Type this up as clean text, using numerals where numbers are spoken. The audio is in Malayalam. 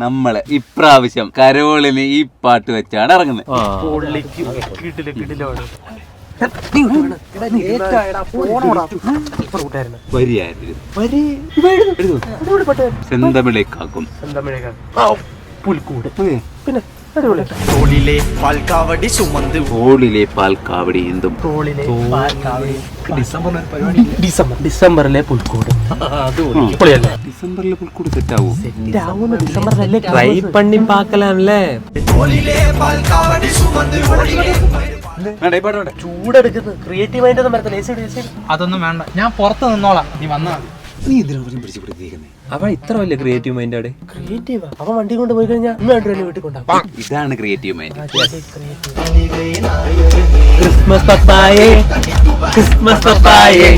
നമ്മള് ഇപ്രാവശ്യം കരോളിന് ഈ പാട്ട് വെച്ചാണ് ഇറങ്ങുന്നത്. സെന്തമിഴേക്കാക്കും പിന്നെ തോളിലെ പാൽക്കാവടി സുമന്ത് തോളിലെ പാൽക്കാവടി എന്തും ഡിസംബറിലെ പുൽക്കൂട്. ഡിസംബറിലെ പുൽക്കൂട് സെറ്റാവോ? ഡിസംബറിലല്ലേ ട്രൈ പണി പാക്കലാണല്ലേ. ചൂടെടുക്കുന്നത് ക്രിയേറ്റീവ് ആയിട്ടൊന്നും വരത്തില്ല. അതൊന്നും വേണ്ട, ഞാൻ പുറത്ത് നിന്നോളാം, നീ വന്നാ മതി. നീ ഇതിനെ പിടിച്ചു പിടിക്കുന്നേ? അവൻ ഇത്ര വലിയ ക്രിയേറ്റീവ് മൈൻഡ് അവിടെ. ക്രിയേറ്റീവ് അവൻ വണ്ടി കൊണ്ട് പോയി കഴിഞ്ഞാൽ വീട്ടിൽ കൊണ്ടാകും. ഇതാണ് ക്രിയേറ്റീവ് മൈൻഡ്. ക്രിസ്മസ് പപ്പായേ, ക്രിസ്മസ് പപ്പായേ.